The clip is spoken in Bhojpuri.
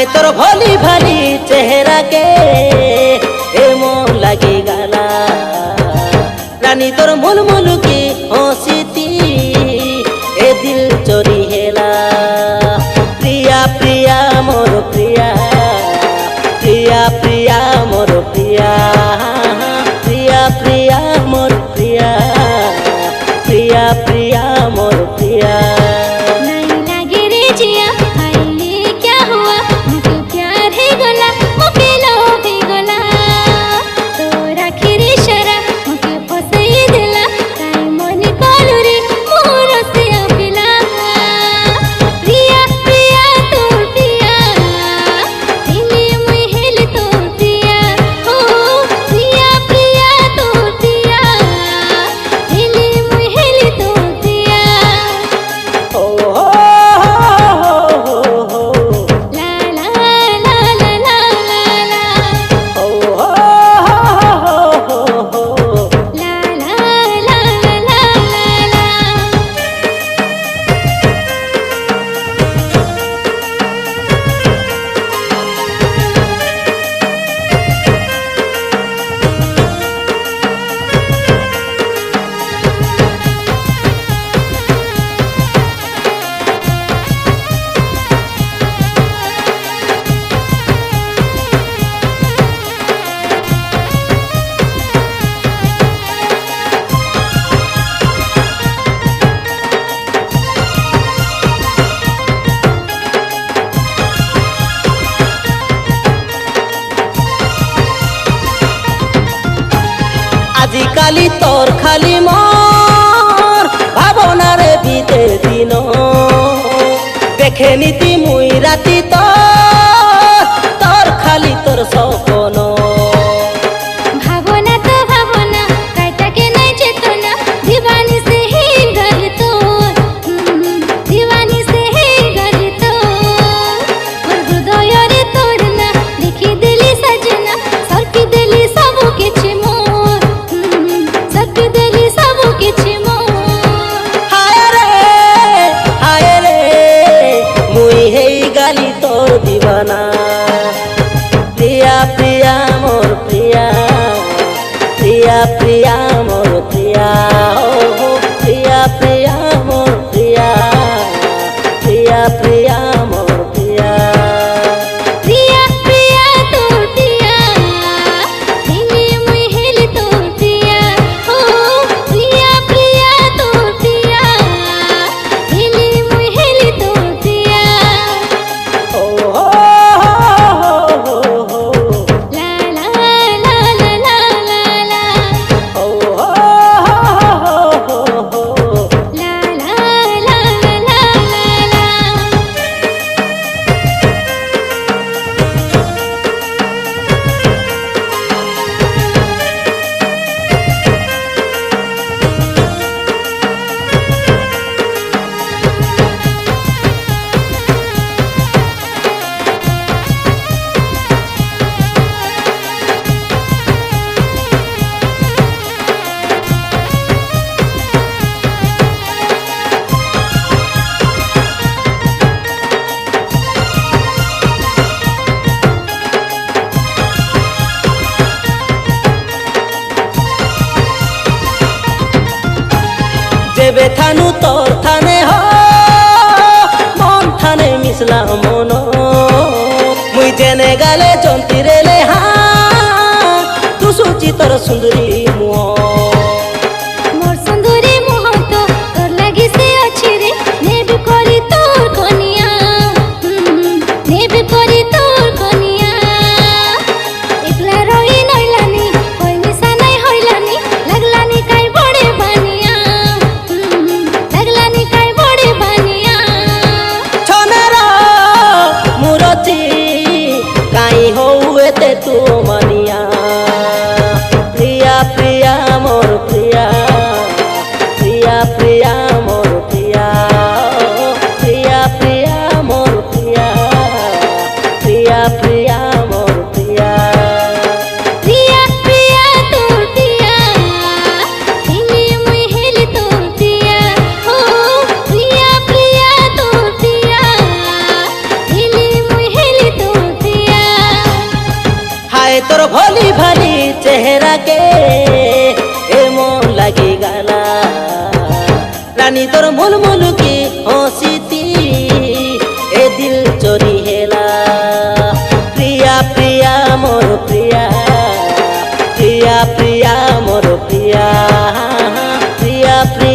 हाय तोर भोली भाली चेहरा के ए मोर लगी गला रानी तोर मुल मुल की हंसीती ए दिल चोरी हेला प्रिया प्रिया मोर प्रिया प्रिया प्रिया मोर प्रिया प्रिया प्रिया मोर प्रिया प्रिया प्रिया मोर प्रिया नहीं लागे रे जिया आइले क्या हुआ मुझे प्यार है गला मुझे लोभ है गला तोरा खिरी शरा मुझे फसई दिला काई मन कालू रे मोर से अपिला प्रिया प्रिया तू प्रिया दिली मुई हेल तू प्रिया हो प्रिया प्रिया तू प्रिया दिली मुई हेल तू प्रिया ओ हो हो ला ला ला ला ला ला ला ओ हो ला ला ला ला ला ला আজিকালি তোর খালি মোর ভাবনারে বিতে দিন দেখে নীতি মুই রাতি তোর খালি তোর সপন भावना तो भावना काटा के नहीं चेतना दीवानी से ही घर तो दीवानी से ही घर तो और हृदय रे तोड़ना लिखी दिली सजना सरकी दिली सब किछि मोर सरकी दिली सब किछि मोर हाय रे मुई हेई गाली তোর দিবানা প্রিয়া প্রিয়া মোর প্রিয়া প্রিয়া প্রিয়া মোর প্রিয়া ও প্রিয়া প্রিয়া মোর প্রিয়া প্রিয়া প্রিয়া মোর প্রিয়া प्रिया प्रिया तू प्रिया दिली मुई हेल तू प्रिया हो प्रिया प्रिया तू प्रिया दिली मुई हेल तू प्रिया ओ हो ला ला ला ला ला ला ला ओ हो ला ला ला ला ला ला যেবে থানু তোর থানে হ মন থানে মিশলা মন মুই জেনে গালে জন্তিরে লেহা তু সুচি তোর সুন্দরী মুহ मोर सुंदरी मुह तो तोर लगी से अच्छी रे नेब करी तोर कनिया नेब करी तोर कनिया एकला रोई नइलानी कोई निशा नहीं होइलानी लगलानी काई बड़े बानिया लगलानी काई बड़े बानिया ছনের মুরতি কাই হউতে তু মনিয়া প্রিয়া প্রিয়া रानी तोर मुल मुल की हंसीती ए दिल चोरी हेला प्रिया प्रिया मोर प्रिया प्रिया प्रिया मोर प्रिया प्रिया प्रिया